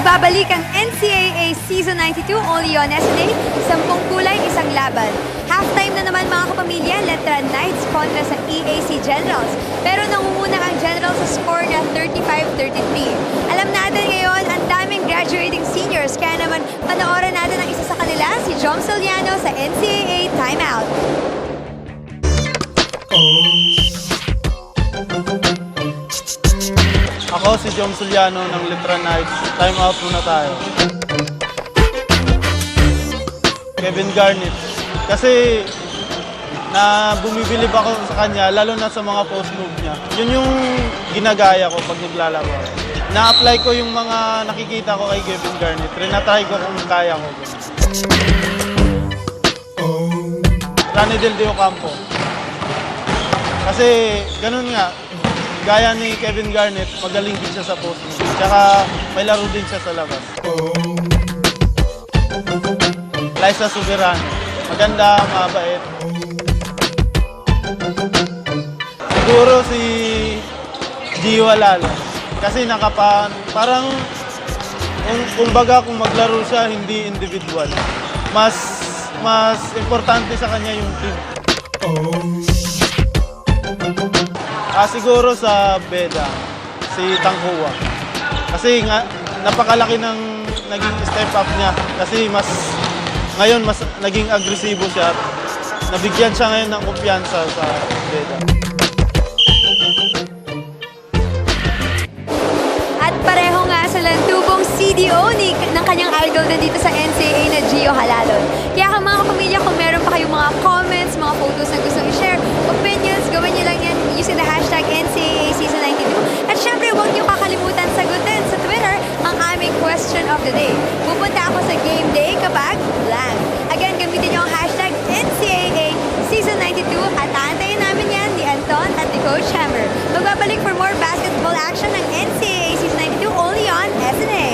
Nagbabalik ang NCAA Season 92 only on SNA, 10 kulay, isang laban. Halftime na naman mga kapamilya, Letran Knights kontra sa EAC Generals. Pero nangunguna ang Generals sa score na 35-33. Alam natin ngayon, ang daming graduating seniors, kaya naman panoorin natin ang isa sa kanila, si Jom Soliano sa NCAA Timeout. Ako si Jom Soliano ng Letran Knights. Time out muna tayo. Kevin Garnett. Kasi na bumibilib ako sa kanya, lalo na sa mga post move niya. Yun yung ginagaya ko pag naglalaro. Na-apply ko yung mga nakikita ko kay Kevin Garnett. Rinatry ko kung kaya ko. Rani Del Dio Campo. Kasi ganun nga, gaya ni Kevin Garnett, magaling din siya sa post move. Tsaka may laro din siya sa labas. Liza Soberano. Maganda, mabait. Siguro si Gio Alala. Kasi parang kumbaga kung maglaro siya, hindi individual. Mas importante sa kanya yung team. Siguro sa Beda, si Tangkua. Kasi nga, napakalaki ng naging step up niya. Kasi ngayon mas naging agresibo siya. Nabigyan siya ngayon ng kumpiyansa sa Beda. At pareho nga silang tubong CDO ng kanyang idol na dito sa NCAA na Gio Halalon. Kaya mga kapamilya, kung meron pa kayong mga comments, mga photos na gusto i-share, opinions, gawin nyo lang yan using the hashtag NCAA Season 92. At syempre, huwag nyo kakalimutan sagutin sa Twitter ang aming question of the day. Pupunta ako sa game day kapag blank. Again, gamitin nyo ang hashtag NCAA Season 92 at aantayin namin yan ni Anton at ni Coach Hammer. Magbabalik for more basketball action ng NCAA Season 92 only on SNA.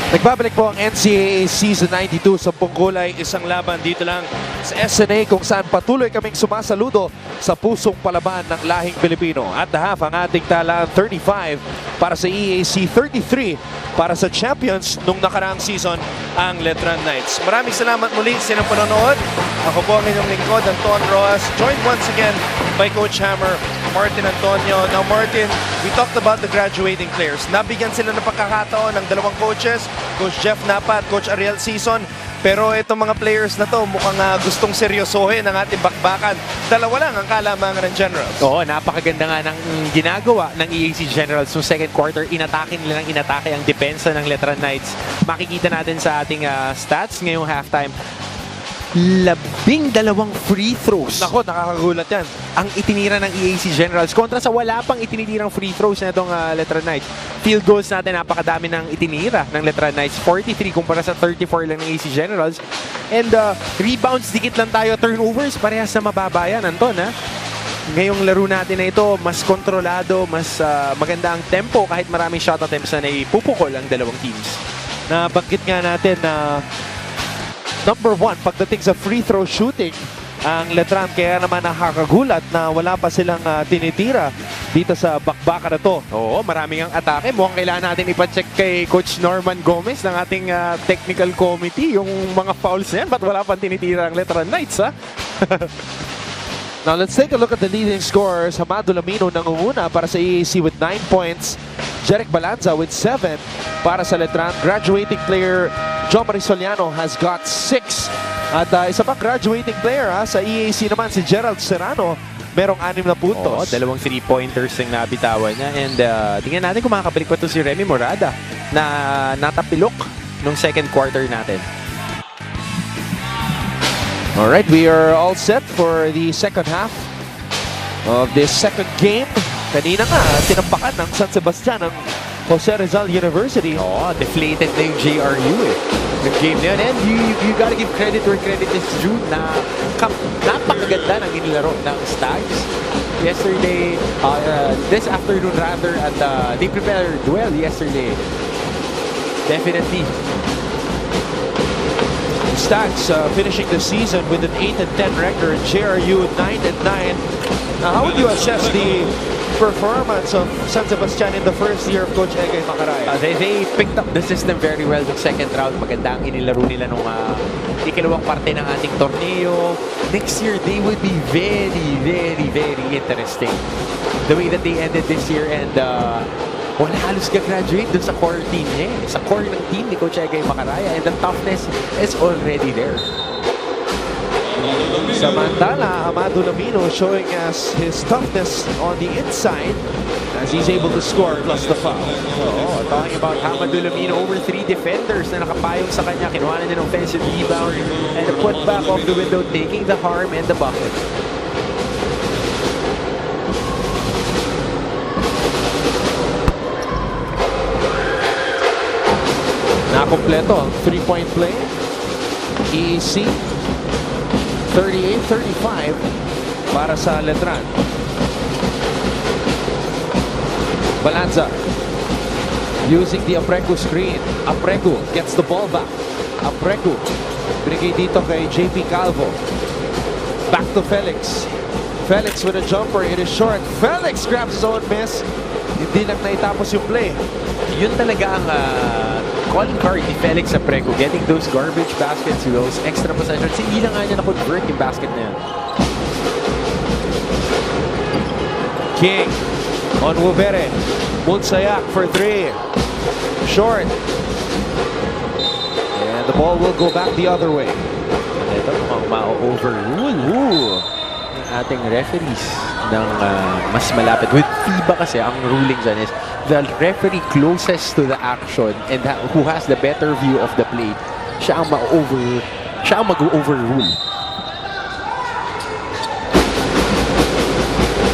Nagbabalik po ang NCAA Season 92, 10 kulay, isang laban dito lang sa SNA kung saan patuloy kaming sumasaludo sa pusong palaban ng lahing Pilipino. At the half, ang ating talaan 35 para sa EAC, 33 para sa champions nung nakaraang season, ang Letran Knights. Maraming salamat muli sa inyong panonood. Ako po ang inyong lingkod, Anton Roas, joined once again by Coach Hammer, Martin Antonio. Now Martin, we talked about the graduating players. Nabigyan sila ng pagkakataon ng dalawang coaches, Coach Jeff Napa at Coach Ariel Season. Pero itong mga players na to mukhang gustong seryosohin ang ating bakbakan. Dalawa lang ang kalamangan ng Generals. Oo, napakaganda nga ng ginagawa ng EAC Generals. So second quarter, inatake nila ng inatake ang depensa ng Letran Knights. Makikita natin sa ating stats ngayong halftime. 12 free throws. Nako, nakakagulat yan. Ang itinira ng EAC Generals kontra sa wala pang itinitirang free throws na itong Letran Knights. Field goals natin, napakadami ng itinira ng Letran Knights. 43 kumpara sa 34 lang ng EAC Generals. And rebounds, dikit lang tayo. Turnovers, parehas na mababa yan, Anton. Ngayong laro natin na ito, mas kontrolado, mas maganda ang tempo kahit maraming shot attempts na naipupukol ang dalawang teams. Nabanggit nga natin na number 1, pagdating sa free throw shooting, ang Letran, kaya naman nakakagulat na wala pa silang tinitira dito sa bakbaka na to. Oo, maraming ang atake. Mukhang kailangan natin ipacheck kay Coach Norman Gomez ng ating technical committee yung mga fouls na yan. Ba't wala pang tinitira ang Letran Knights, ha? Now let's take a look at the leading scorers. Hamado Lamino nangunguna para sa EAC with 9 points. Jeric Balanza with 7 para sa Letran. Graduating player John Marisoliano has got 6. At isa pang graduating player sa EAC naman, si Gerald Serrano, merong 6 na puntos. Oo, dalawang 3-pointers ang nabitawan niya. And tingnan natin kung makakabalik pa ito si Remy Morada na natapilok nung second quarter natin. Alright, we are all set for the second half of this second game. Kanina nga, tinampakan ng San Sebastian ng Jose Rizal University. Oo, deflated na yung JRU yung game na yun. And you gotta give credit where credit is due na napakaganda ng inilaro ng Stags. Yesterday, this afternoon rather, at they prepared well yesterday. Definitely. stats, finishing the season with an 8-10 record, JRU 9-9. How would you assess the performance of San Sebastian in the first year of Coach Egay Macaraya? They picked up the system very well the second round. Maganda ang inilaro nila nung ikalawang parte ng ating torneo. Next year, they would be very, very, very interesting. The way that they ended this year, and wala halos gagraduate dun sa core team niya. Sa core ng team ni Coach Egay Macaraya, and the toughness is already there. Samantala, Amado Lamino showing us his toughness on the inside as he's able to score plus the foul. Talking about Amado Lamino, over 3 defenders na nakapayong sa kanya. Kinuha na ng offensive rebound and a putback off the window, taking the harm and the bucket. Nakompleto ang 3-point play. EAC 38-35 para sa Letran. Balanza using the Aprecu screen. Aprecu gets the ball back. Aprecu binigay dito kay JP Calvo. Back to Felix. Felix with a jumper. It is short. Felix grabs his own miss. Hindi lang naitapos yung play. Yun talaga ang calling card ni Felix Aprecu, getting those garbage baskets, those extra possessions. Hindi lang nga niya na-convert yung basket na yan. King on Wubere. Munsayak for 3. Short. And the ball will go back the other way. Ito mukhang ma-overrule ng ating referees ng mas malapit. With FIBA kasi, ang ruling dyan is the referee closest to the action and who has the better view of the play, siya ang mag-overrule.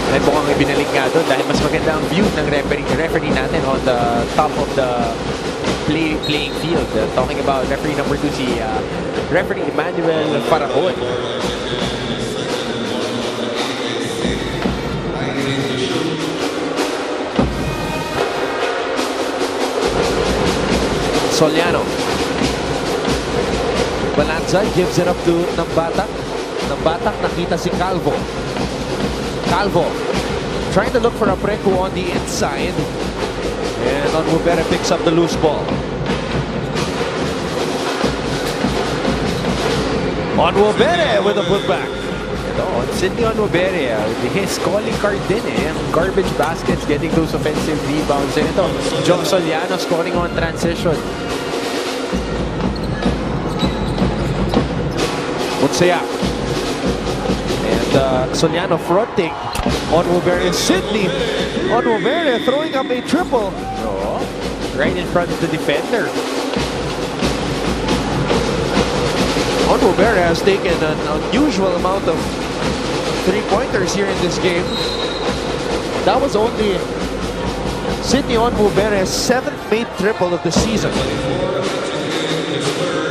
Ay mukhang ibinalik nga doon dahil mas maganda ang view ng referee natin on the top of the playing field. Talking about referee number 2, si referee Emmanuel Farahon. Soliano. Balanza gives it up to Nambatak. Nambatak, nakita si Calvo. Calvo trying to look for Aprecu on the inside. And Onwubere picks up the loose ball. Onwubere with a putback. Sidney Onwubere, his calling card din ang garbage baskets, getting those offensive rebounds. And ito, Joe Soliano scoring on transition. Munsayak. And Soliano fronting. Onwubere. Sidney Onwubere throwing up a triple. Right in front of the defender. Onwubere has taken an unusual amount of 3-pointers here in this game. That was only Sidney Onwubere's 7th made triple of the season.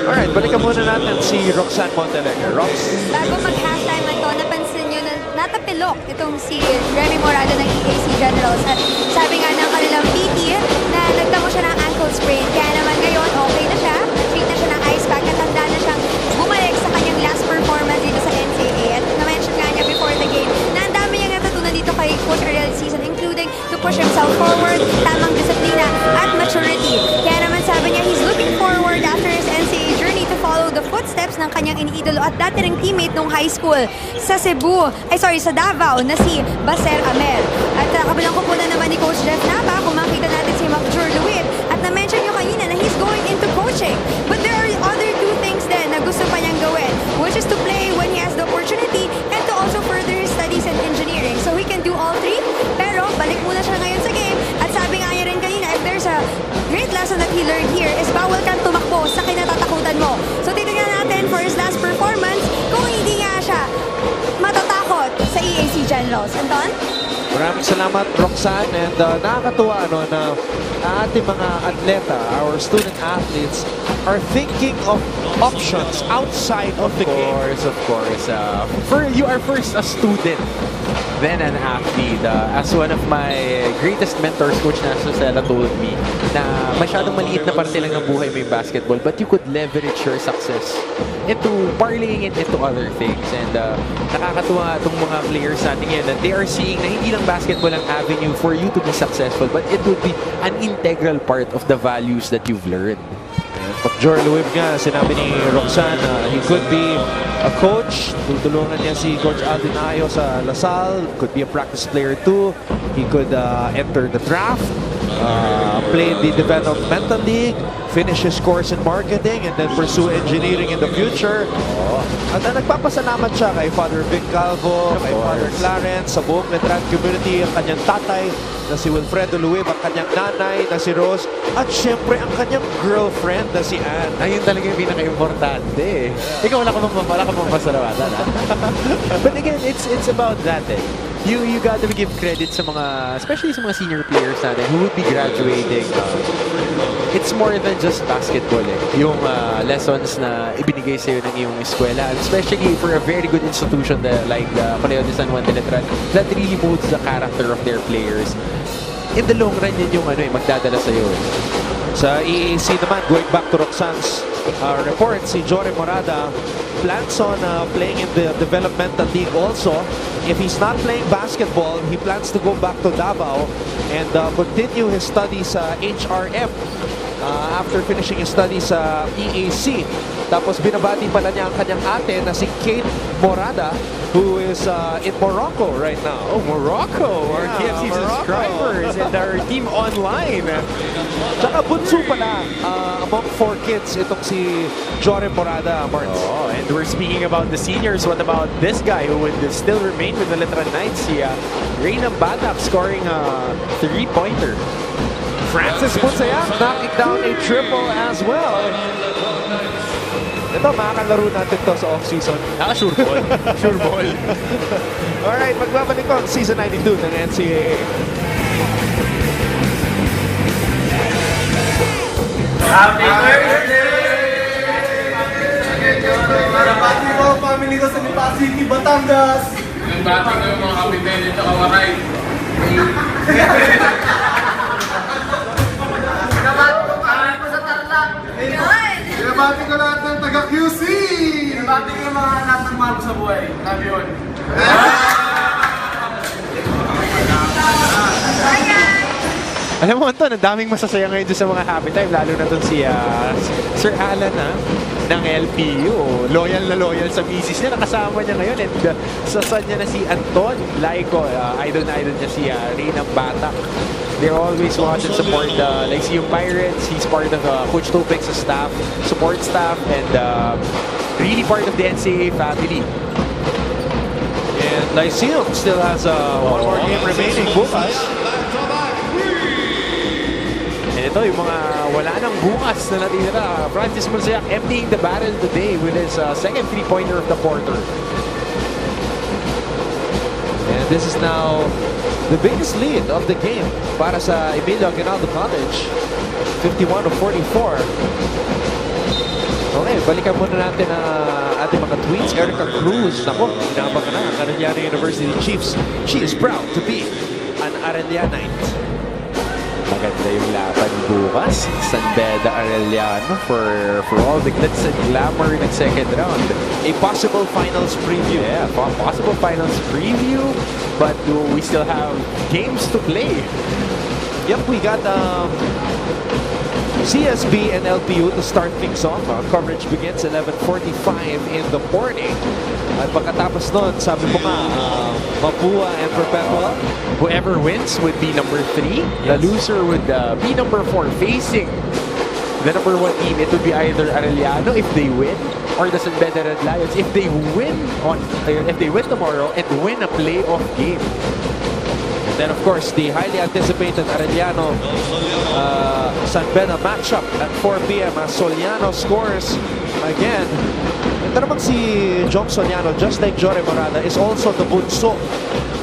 Alright, balikan muna natin si Roxanne Montalegre. Rox. Bago mag-halftime ito, napansin nyo na natapilok itong si Remy Morado ng EAC Generals. At sabi nga ng kanilang PT na nagtamo siya ng ankle sprain. Kaya naman ngayon, okay na siya. Treat na siya ng ice pack at handa na siyang bumalik sa kanyang last performance dito sa NCAA. At na-mention nga niya before the game na ang dami niyang natutunan dito kay Coach Ariel season, including to push himself forward, tamang disiplina, at maturity. Kaya naman sabi niya, he's looking forward after his NCAA journey to follow the footsteps ng kanyang iniidolo at dati ring teammate nung high school sa sa Davao na si Baser Amel. At kabilang ko na naman ni Coach Jeff Napa kung makita natin si Macjur Luit at na-mention nyo kanina na he's going into coaching. But there are other 2 things din na gusto pa niyang gawin, which is to play when he has the opportunity and to also further his studies in engineering. So he can do all 3, pero balik muna siya ngayon sa game. At sabi nga niya rin kanina, if there's a great lesson that he learned here is bawal kang tumakbo sa kinatatakutan mo. So titignan natin for his last performance kung hindi nga siya matatakot sa EAC Generals. Anton? Maraming salamat, Roxanne. And nakakatuwa na ating mga atleta, our student athletes, are thinking of options outside of the game. Of course. You are first a student, then an athlete. As one of my greatest mentors, Coach Nasosela, told me na masyadong maliit na parte lang ng buhay mo yung basketball, but you could leverage your success into parlaying it into other things. And nakakatuwa itong mga players natin ngayon that they are seeing na hindi lang basketball ang avenue for you to be successful, but it would be an integral part of the values that you've learned. Pag Joel Luib nga, sinabi ni Roxanne, he could be a coach. Tutulungan niya si Coach Alvin Ayo sa Lasal. Could be a practice player too. He could enter the draft, play in the developmental league, finish his course in marketing, and then pursue engineering in the future. At nagpapasalamat siya kay Father Vic Calvo, kay Father Clarence, sa buong Letran community, ang kanyang tatay na si Wilfredo Luib, ang kanyang nanay na si Rose, at syempre ang kanyang girlfriend na si Anne. Ayun talaga yung pinaka-importante. Ikaw wala ka pang pasalamatan, ha? But again, it's about that, eh. You gotta give credit sa mga, especially sa mga senior players natin who would be graduating. It's more than just basketball, eh. Yung lessons na ibinigay sa'yo ng iyong eskwela, and especially for a very good institution like the Colegio de San Juan de Letran, that really molds the character of their players. In the long run, yun yung magdadala sa'yo. Sa EAC naman, going back to Roxanne's report, si Jory Morada plans on playing in the developmental league also. If he's not playing basketball, he plans to go back to Davao and continue his studies sa HRM after finishing his studies sa EAC. Tapos binabati pala niya ang kanyang ate na si Kate Morada, who is in Morocco right now. Oh, Morocco! Our Yeah, KFC Morocco. subscribers and our team online. Tsaka bunso pala among 4 kids itong si Jory Morada, Martins. Oh, and we're speaking about the seniors. What about this guy who would still remain with the Letran Knights? Si Reynam Batak scoring a 3-pointer. Francis Bunsayak knocking down a triple as well. Ito, makakalaro natin to sa off-season. Sure ball. Sure ball. Alright, magbabalik ko ang season 92 ng NCAA. Happy birthday! Nabati ko ang family ko sa Lipa City, Batangas! Nabati ko yung mga kapitan dito kawaray. Nabati ko kami po sa Tarlac! Nabati ko lahat ng taga-QC! Nabati ko yung mga lahat ng mahal ko sa buhay. Love yun! Alam mo, Anton, ang daming masasaya ngayon doon sa mga happy time, lalo na doon si Sir Alan ng LPU. Loyal na loyal sa misis niya. Nakasama niya ngayon. And sa son niya na si Anton Laico. Idol na idol niya si Reynam Batak. They're always watch and support like si yung Pirates. He's part of Coach Topek's staff, support staff, and really part of the NCAA family. And Lyceum still has one more game remaining bukas. And ito, yung mga wala nang bukas na natitira. Francis Monsayak emptying the barrel today with his second 3-pointer of the quarter. And this is now the biggest lead of the game para sa Emilio Aguinaldo College. 51-44. Okay, balikan muna natin ating mga tweets. Erica Cruz, nako, inabang na ang Arellano University Chiefs. She is proud to be an Arellanite. Maganda yung laban bukas. San Beda Arellano for all the glitz and glamour ng second round. A possible finals preview. Yeah, possible finals preview, but we still have games to play. Yep, we got CSB and LPU to start things off. Coverage begins 11:45 in the morning. At pagkatapos nun, sabi ko nga, Mapua and Perpetual. Whoever wins would be number 3. The loser would be number 4, facing the number 1 team. It would be either Arellano if they win, or the San Beda Red Lions if they win tomorrow and win a playoff game. And then of course, the highly anticipated Arellano San Beda matchup at 4 p.m. as Soliano scores again. Ito naman si Jong Soliano, just like Jory Morada, is also the bunso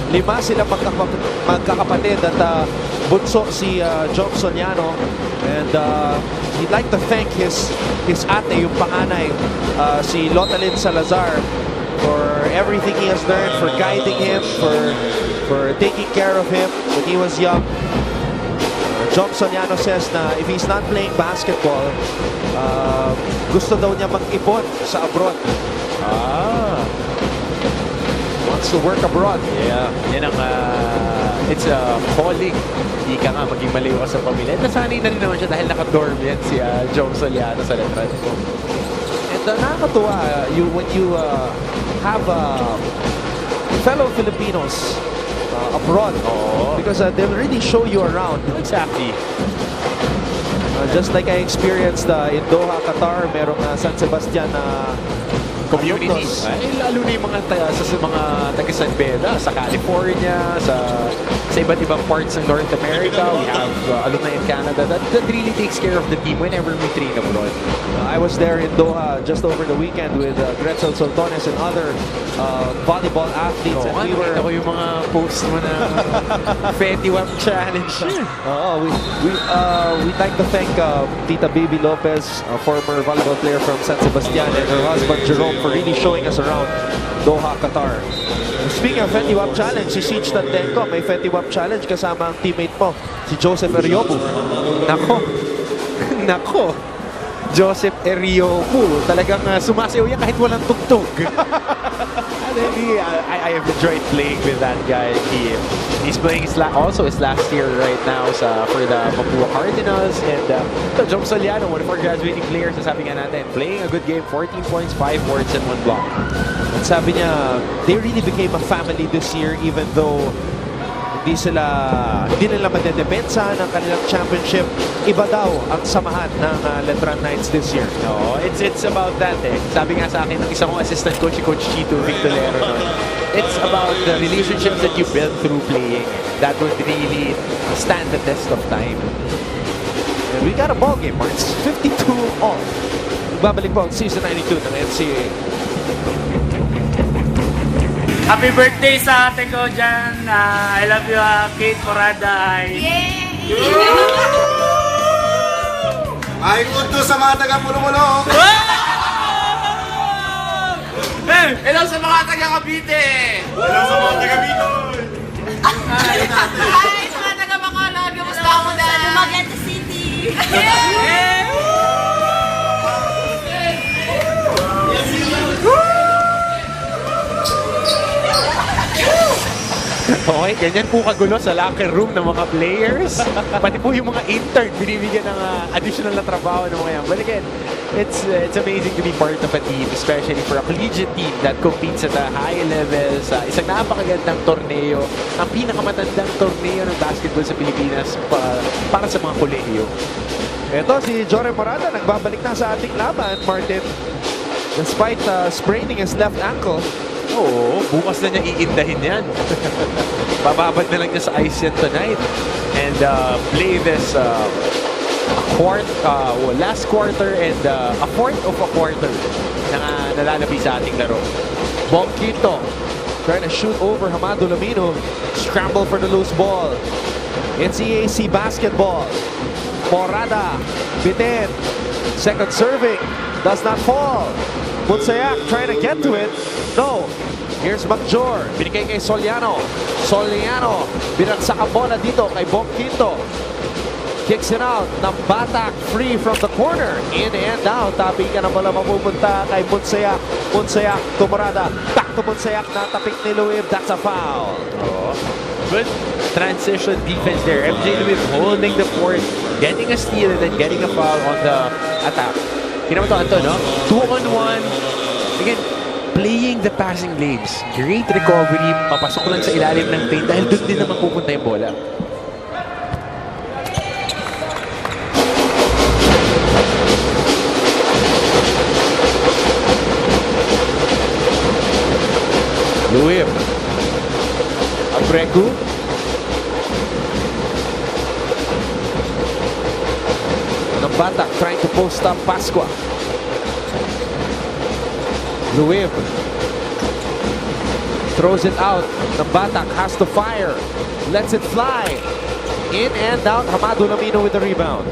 5 sila magkakapatid at bunso si Jom Soliano. And he'd like to thank his ate, yung panganay, si Lotalyn Salazar, for everything he has learned, for guiding him, for taking care of him when he was young. Jom Soliano says na if he's not playing basketball, gusto daw niya mag-ipon sa abroad. Wants to work abroad. Yeah, yan ang it's a calling. Hindi ka nga maging maliw ka sa pamilya. Nasanay na rin naman siya dahil naka-dorm yan si Jom Soliano sa Letran. And nakakatuwa, when you have fellow Filipinos abroad, because they'll really show you around. Exactly. Just like I experienced in Doha, Qatar, merong San Sebastian communities. Ay, lalo na yung mga taga San Beda, sa California, sa iba't ibang parts ng North America. We have alumni in Canada that really takes care of the team whenever we train abroad. I was there in Doha just over the weekend with Gretzel Soltones and other volleyball athletes. And we were... Ako yung mga posts mo na Fetty Wap Challenge. We'd like to thank Tita Bibi Lopez, a former volleyball player from San Sebastian, and her husband Jerome for really showing us around Doha, Qatar. Speaking of Fetty Wap Challenge, si Siege Tantenko may Fetty Wap Challenge kasama ang teammate mo, si Joseph Eriobu. Nako. Joseph Eriobu. Talagang sumasayaw yan kahit walang tugtog. I have enjoyed playing with that guy. He's playing also his last year right now for the Papua Cardinals. And Jom Soliano, one of our graduating players, sabi nga natin, playing a good game, 14 points, 5 boards, and 1 block. At sabi niya, they really became a family this year even though hindi nila madedepensa ng kanilang championship. Iba daw ang samahan ng Letran Knights this year. No, it's about that eh. Sabi nga sa akin ng isang kong assistant coach, si Coach Chito Victolero, it's about the relationships that you build through playing that would really stand the test of time. And we got a ball game, Marks. 52 all. Babalik po ang season 92 ng NCAA. Happy birthday sa ate ko dyan. I love you, Kate Porada. Ay, kundo sa mga taga-Pulo-Pulo. Hello sa mga taga-Cavite. Hello sa mga taga-Bicol. Hi, sa mga taga-Bacolod. Kamusta ako na? Sa Dumaguete City. Okay, ganyan po kagulo sa locker room ng mga players. Pati po yung mga intern, binibigyan ng additional na trabaho ng mga yan. But again, it's amazing to be part of a team, especially for a collegiate team that competes at a high level sa isang napakagandang torneo, ang pinakamatandang torneo ng basketball sa Pilipinas para sa mga kolehiyo. Ito si Jory Morata, nagbabalik na sa ating laban, Martin. Despite spraining his left ankle. Oo, bukas na niya iindahin yan. Bababad na lang niya sa ice yan tonight. And play this last quarter and a fourth of a quarter na nalalabi sa ating laro. Bongkito trying to shoot over Hamado Lamino. Scramble for the loose ball. It's EAC basketball. Morada, Biten. Second serving. Does not fall. Mutsayak trying to get to it. No. Here's Magjor. Binigay kay Soliano. Soliano. Binagsak ang bola dito kay Bongkito. Kicks it out. Nambatak free from the corner. In and out. Taping ka na bola mapupunta kay Mutsayak. Mutsayak to Morada. Back to Mutsayak. Natapik ni Luib. That's a foul. Oh. Good transition defense there. MJ Luib holding the fort, getting a steal and then getting a foul on the attack. Tingnan mo ito, Anton, no? 2-on-1. Again, playing the passing lanes. Great recovery. Papasok lang sa ilalim ng paint dahil doon din naman pupunta yung bola. Luib. Abreku. Nambatak trying to post up Pascua. Luib. throws it out. The Batak has to fire. Lets it fly. In and out. Hamado Lamino with the rebound.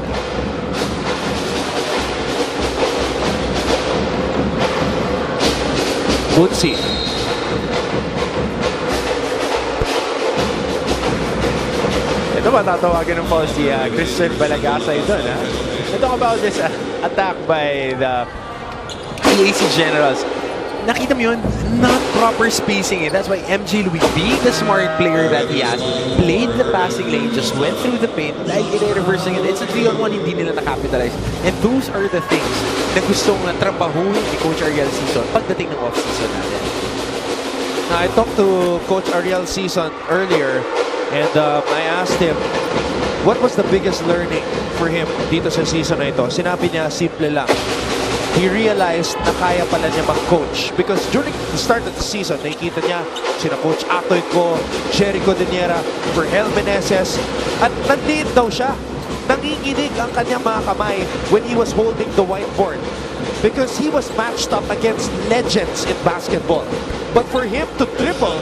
Bunsi. Ito ba tatawagan ng foul si Christian Balagasay doon, ha? Ito about this attack by the EAC Generals. Nakita mo yun? Not proper spacing it. That's why MJ Louis, being the smart player that he has, played the passing lane, just went through the paint, dahil reversing it. It's a 3-on-1, hindi nila nakapitalize. And those are the things na gustong trabahuin ni Coach Ariel Season pagdating ng off-season natin. Now, I talked to Coach Ariel Season earlier, and I asked him, what was the biggest learning for him dito sa season na ito? Sinabi niya, simple lang. He realized na kaya pala niya mag-coach. Because during the start of the season, nakikita niya sina Coach Atoy Ko, Jericho Deniera, Verhel Meneses, at nandiin daw siya. Nanginginig ang kanyang mga kamay when he was holding the whiteboard. Because he was matched up against legends in basketball. But for him to triple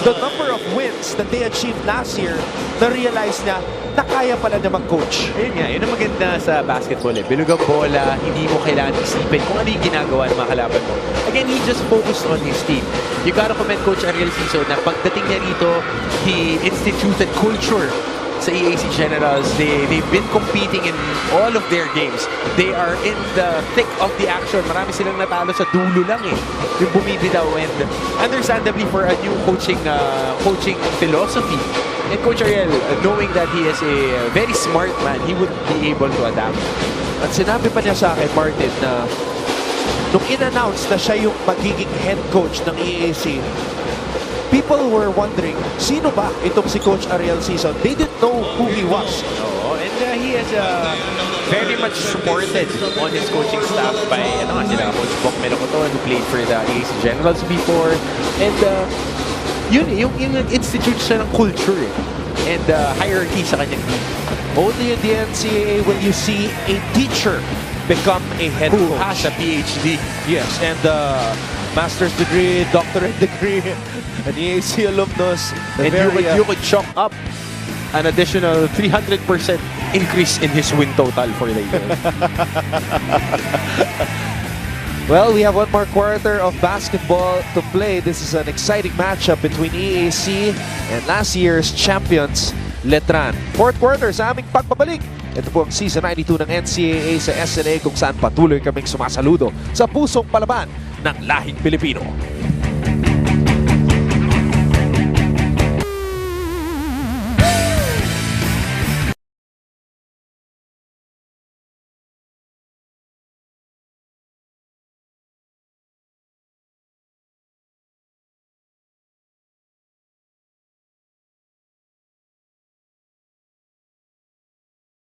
the number of wins that they achieved last year, na-realize niya na kaya pala niya mag-coach. Ayun nga, yun ang maganda sa basketball eh. Bilog ang bola, hindi mo kailangan isipin kung ano yung ginagawa ng mga kalaban mo. Again, he just focused on his team. You gotta commend Coach Ariel Season na pagdating niya rito, he instituted culture sa EAC Generals. They've been competing in all of their games. They are in the thick of the action. Marami silang natalo sa dulo lang eh. Yung bumibitaw, and understandably for a new coaching philosophy. And Coach Ariel, knowing that he is a very smart man, he would be able to adapt. At sinabi pa niya sa akin, Martin, na nung in-announce na siya yung magiging head coach ng EAC, people were wondering, sino ba itong si Coach Ariel Season? They didn't know who he was. Oo, and he is very much supported on his coaching staff by sila Coach Bok Melocoton, who played for the EAC Generals before. And yun, yung institute siya ng culture and hierarchy sa kanyang team. Only in the NCAA will you see a teacher become a head Who coach. has a PhD. Yes, and master's degree, doctorate degree, an EAC alumnus. And you could chalk up an additional 300% increase in his win total for later. Well, we have one more quarter of basketball to play. This is an exciting matchup between EAC and last year's champions, Letran. Fourth quarter sa aming pagbabalik. Ito po ang Season 92 ng NCAA sa SNA kung saan patuloy kaming sumasaludo sa pusong palaban ng lahing Pilipino.